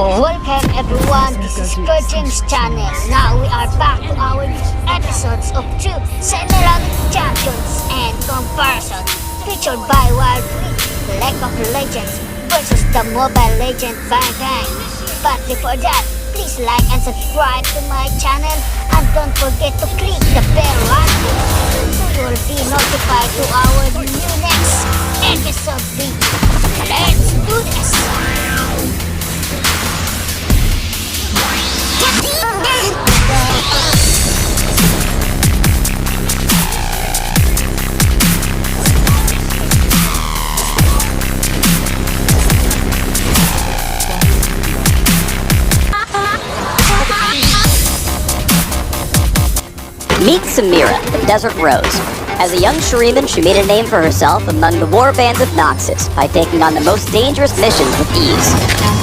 Welcome everyone, this is Kerjims channel. Now we are back to our episodes of two Samira champions and comparison featured by Wild League, League of Legends versus the Mobile Legend Bang Bang. But before that, please like and subscribe to my channel and don't forget to click the bell icon so you will be notified to our new next episode video. Let's do this! Meet Samira, the Desert Rose. As a young Shuriman, she made a name for herself among the war bands of Noxus by taking on the most dangerous missions with ease.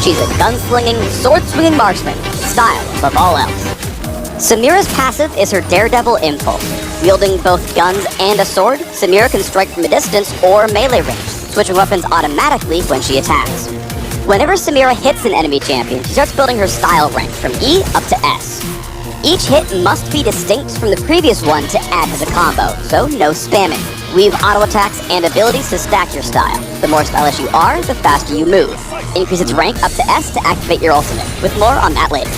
She's a gunslinging, sword-swinging marksman, style above all else. Samira's passive is her daredevil impulse. Wielding both guns and a sword, Samira can strike from a distance or melee range, switching weapons automatically when she attacks. Whenever Samira hits an enemy champion, she starts building her style rank from E up to S. Each hit must be distinct from the previous one to add to the combo, so no spamming. Weave auto attacks and abilities to stack your style. The more stylish you are, the faster you move. Increase its rank up to S to activate your ultimate, with more on that later.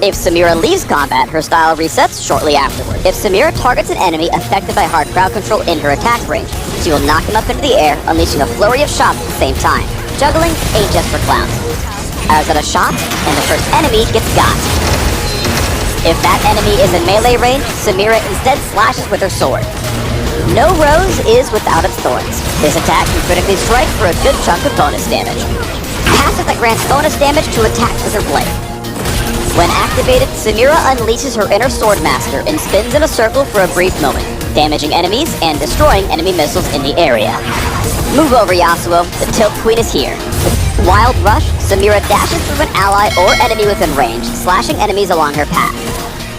If Samira leaves combat, her style resets shortly afterward. If Samira targets an enemy affected by hard crowd control in her attack range, she will knock him up into the air, unleashing a flurry of shots at the same time. Juggling ain't just for clowns. As at a shot, and the first enemy gets got. If that enemy is in melee range, Samira instead slashes with her sword. No rose is without its thorns. This attack can critically strike for a good chunk of bonus damage. Passive that grants bonus damage to attacks with her blade. When activated, Samira unleashes her inner sword master and spins in a circle for a brief moment, damaging enemies and destroying enemy missiles in the area. Move over, Yasuo. The Tilt Queen is here. With Wild Rush, Samira dashes through an ally or enemy within range, slashing enemies along her path.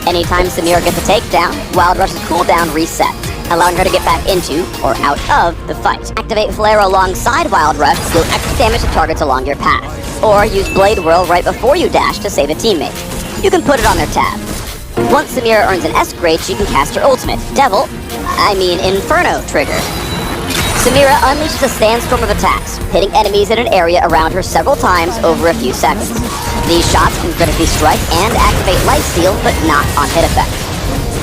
Anytime Samira gets a takedown, Wild Rush's cooldown resets, allowing her to get back into, or out of, the fight. Activate Flare alongside Wild Rush to deal extra damage to targets along your path. Or use Blade Whirl right before you dash to save a teammate. You can put it on their tab. Once Samira earns an S grade, she can cast her ultimate, Inferno trigger. Samira unleashes a sandstorm of attacks, hitting enemies in an area around her several times over a few seconds. These shots can critically strike and activate lifesteal, but not on hit effect.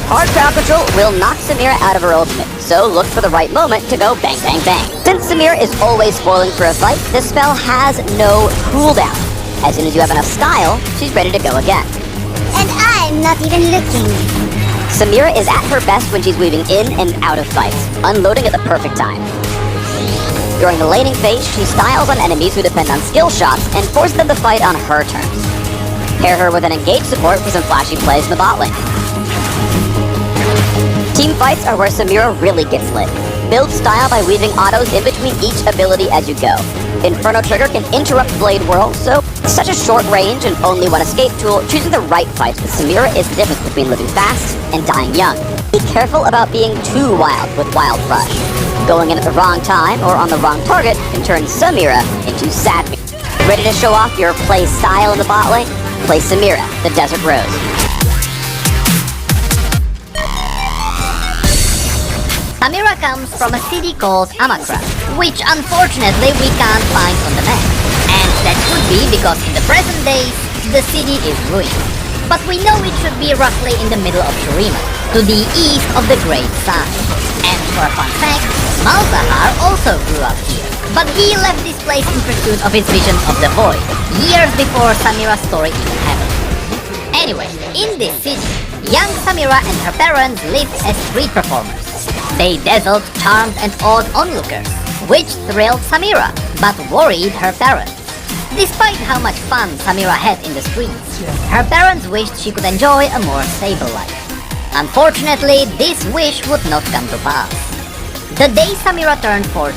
Hard crowd control will knock Samira out of her ultimate, so look for the right moment to go bang bang bang. Since Samira is always spoiling for a fight, this spell has no cooldown. As soon as you have enough style, she's ready to go again. And I'm not even looking. Samira is at her best when she's weaving in and out of fights, unloading at the perfect time. During the laning phase, she styles on enemies who depend on skill shots and forces them to fight on her terms. Pair her with an engaged support for some flashy plays in the bot lane. Team fights are where Samira really gets lit. Build style by weaving autos in between each ability as you go. Inferno Trigger can interrupt Blade Whirl, so such a short range and only one escape tool, choosing the right fights with Samira is the difference between living fast and dying young. Be careful about being too wild with Wild Rush. Going in at the wrong time or on the wrong target can turn Samira into sad. Ready to show off your play style in the bot lane? Play Samira, the Desert Rose. Samira comes from a city called Amakra, which unfortunately we can't find on the map. And that could be because in the present days, the city is ruined. But we know it should be roughly in the middle of Shurima, to the east of the Great Sun. And for a fun fact, Malzahar also grew up here. But he left this place in pursuit of his vision of the void, years before Samira's story even happened. Anyway, in this city, young Samira and her parents lived as street performers. They dazzled, charmed and awed onlookers, which thrilled Samira, but worried her parents. Despite how much fun Samira had in the streets, her parents wished she could enjoy a more stable life. Unfortunately, this wish would not come to pass. The day Samira turned 14,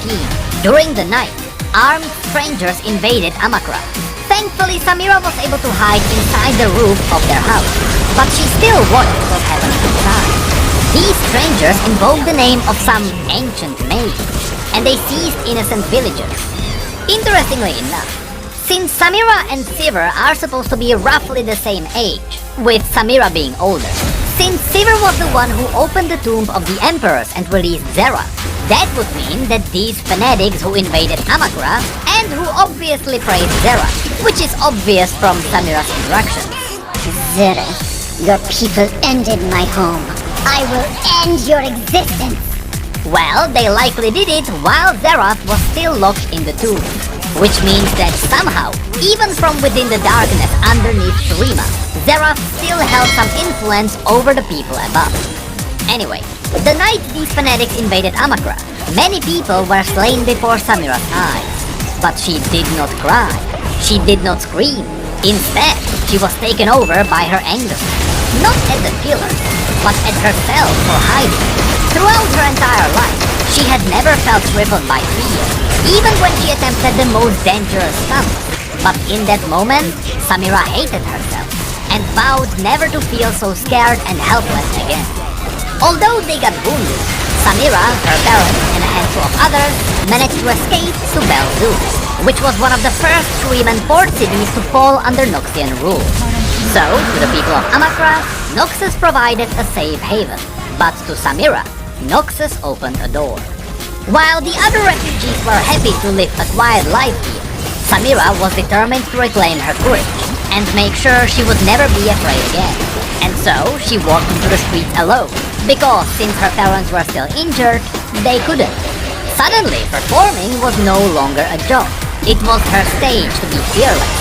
during the night, armed strangers invaded Amakra. Thankfully, Samira was able to hide inside the roof of their house, but she still watched what was happening inside. These strangers invoked the name of some ancient mage, and they seized innocent villagers. Interestingly enough, Since Samira and Sivir are supposed to be roughly the same age, with Samira being older, since Sivir was the one who opened the tomb of the emperors and released Zera, that would mean that these fanatics who invaded Amakra and who obviously praised Zera, which is obvious from Samira's instructions. Zera, your people ended my home. I will end your existence. Well, they likely did it while Zerath was still locked in the tomb, which means that somehow, even from within the darkness underneath Shurima, Zerath still held some influence over the people above. Anyway, the night these fanatics invaded Amakra, many people were slain before Samira's eyes. But she did not cry. She did not scream. Instead, she was taken over by her anger. Not at the killers, but at herself for hiding. Throughout her entire life, she had never felt driven by fear, even when she attempted the most dangerous stunts. But in that moment, Samira hated herself and vowed never to feel so scared and helpless again. Although they got wounded, Samira, her parents, and a handful of others managed to escape to Belzu, which was one of the first Shuriman port cities to fall under Noxian rule. So, to the people of Amakra, Noxus provided a safe haven, but to Samira, Noxus opened a door. While the other refugees were happy to live a quiet life here, Samira was determined to reclaim her courage and make sure she would never be afraid again. And so, she walked into the streets alone, because since her parents were still injured, they couldn't. Suddenly, performing was no longer a job. It was her stage to be fearless.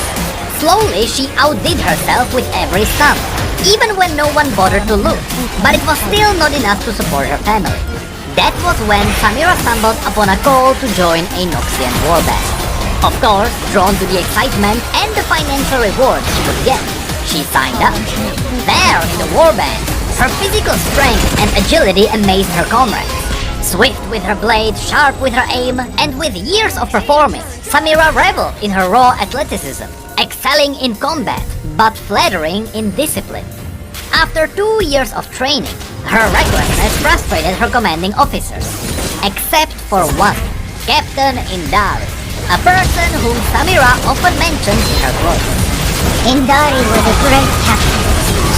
Slowly, she outdid herself with every stunt, even when no one bothered to look, but it was still not enough to support her family. That was when Samira stumbled upon a call to join a Noxian warband. Of course, drawn to the excitement and the financial rewards she would get, she signed up. There, in the warband, her physical strength and agility amazed her comrades. Swift with her blade, sharp with her aim, and with years of performing, Samira reveled in her raw athleticism, excelling in combat, but flattering in discipline. After 2 years of training, her recklessness frustrated her commanding officers, except for one, Captain Indari, a person whom Samira often mentions in her quotes. Indari was a great captain.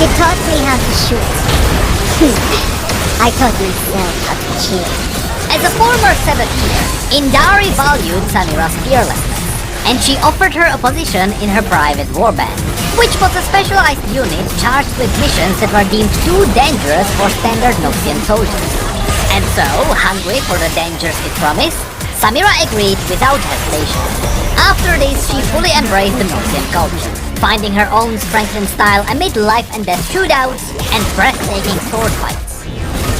She taught me how to shoot. I taught myself how to cheer. As a former saboteur, Indari valued Samira's fearlessness, and she offered her a position in her private warband, which was a specialized unit charged with missions that were deemed too dangerous for standard Noxian soldiers. And so, hungry for the dangers it promised, Samira agreed without hesitation. After this, she fully embraced the Noxian culture, finding her own strength and style amid life and death shootouts and breathtaking sword fights.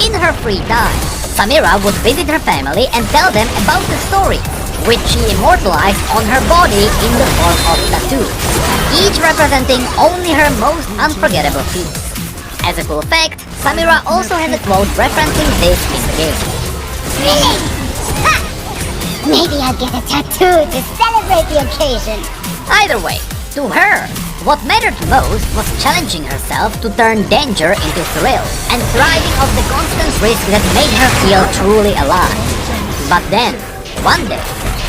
In her free time, Samira would visit her family and tell them about the story, which she immortalized on her body in the form of tattoos, each representing only her most unforgettable feats. As a cool fact, Samira also has a quote referencing this in the game. Really? Ha! Maybe I'll get a tattoo to celebrate the occasion. Either way, to her, what mattered most was challenging herself to turn danger into thrill and thriving off the constant risk that made her feel truly alive. But then, one day,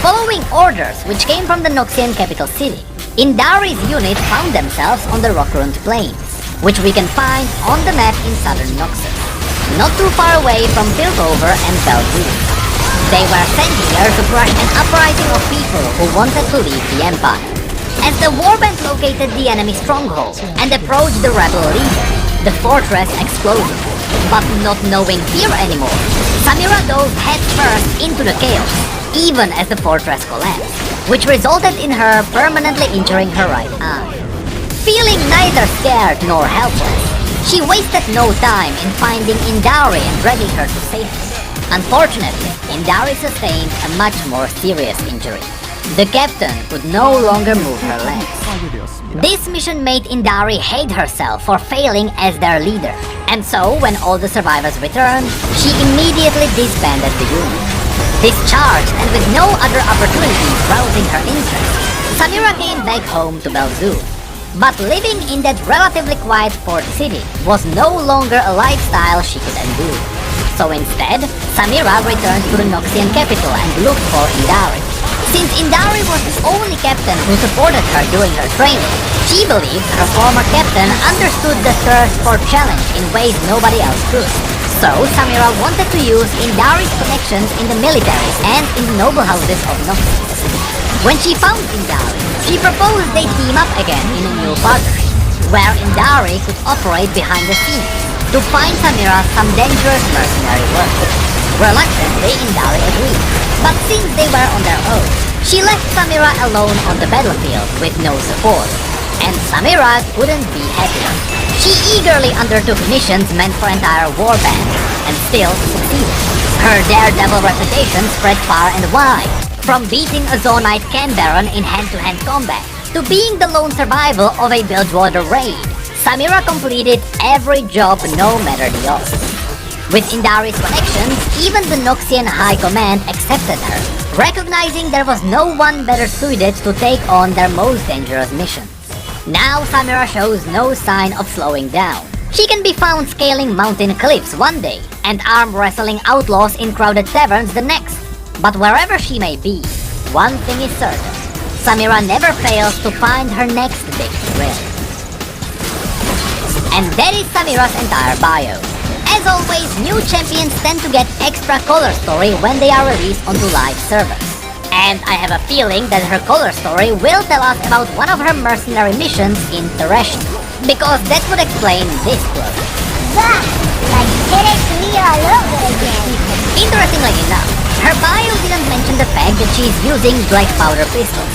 following orders which came from the Noxian capital city, Indari's unit found themselves on the rock-ruined plains, which we can find on the map in southern Noxus, not too far away from Piltover and Belzu. They were sent here to crush an uprising of people who wanted to leave the Empire. As the warband located the enemy stronghold and approached the rebel leader, the fortress exploded. But not knowing fear anymore, Samira dove headfirst into the chaos, even as the fortress collapsed, which resulted in her permanently injuring her right eye. Feeling neither scared nor helpless, she wasted no time in finding Indari and dragging her to safety. Unfortunately, Indari sustained a much more serious injury. The captain could no longer move her legs. This mission made Indari hate herself for failing as their leader, and so when all the survivors returned, she immediately disbanded the unit. Discharged and with no other opportunities rousing her interest, Samira came back home to Belzu. But living in that relatively quiet port city was no longer a lifestyle she could endure. So instead, Samira returned to the Noxian capital and looked for Indari. Since Indari was the only captain who supported her during her training, she believed her former captain understood the thirst for challenge in ways nobody else could. So Samira wanted to use Indari's connections in the military and in the noble houses of Noxus. When she found Indari, she proposed they team up again in a new partnership, where Indari could operate behind the scenes to find Samira some dangerous mercenary work. Reluctantly, Indari agreed, but since they were on their own, she left Samira alone on the battlefield with no support, and Samira couldn't be happier. She eagerly undertook missions meant for entire warband, and still succeeded. Her daredevil reputation spread far and wide, from beating a Zonite Can Baron in hand-to-hand combat, to being the lone survivor of a Bilgewater raid. Samira completed every job no matter the odds. With Indari's connections, even the Noxian High Command accepted her, recognizing there was no one better suited to take on their most dangerous missions. Now Samira shows no sign of slowing down. She can be found scaling mountain cliffs one day, and arm wrestling outlaws in crowded taverns the next. But wherever she may be, one thing is certain. Samira never fails to find her next big thrill. And that is Samira's entire bio. As always, new champions tend to get extra color story when they are released onto live servers. And I have a feeling that her color story will tell us about one of her mercenary missions in Thresh, because that would explain this quote. Wow, like headache me all over again. Interestingly enough, her bio didn't mention the fact that she's using black powder pistols,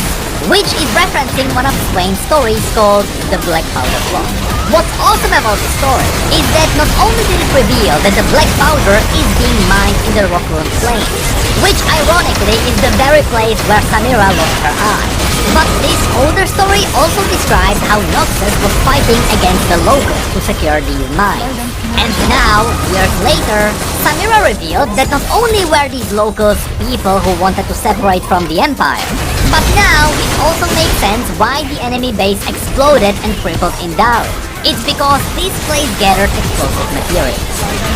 which is referencing one of Swain's stories called The Black Powder Plot. What's awesome about the story is that not only did it reveal that the black powder is being mined in the Rockroom Plains, which ironically is the very place where Samira lost her eye, but this older story also describes how Noxus was fighting against the locals to secure these mines. And now, years later, Samira revealed that not only were these locals people who wanted to separate from the Empire, but now it also makes sense why the enemy base exploded and crippled Indari. It's because this place gathered explosive materials.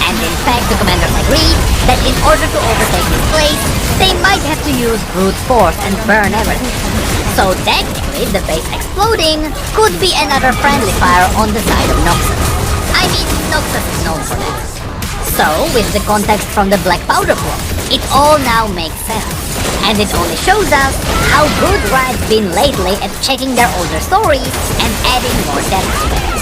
And in fact, the commanders agreed that in order to overtake this place, they might have to use brute force and burn everything. So technically, the base exploding could be another friendly fire on the side of Noxus. I mean, Noxus is known for that. So, with the context from the Black Powder Plot, it all now makes sense. And it only shows us how good Riot's been lately at checking their older stories and adding more depth to them.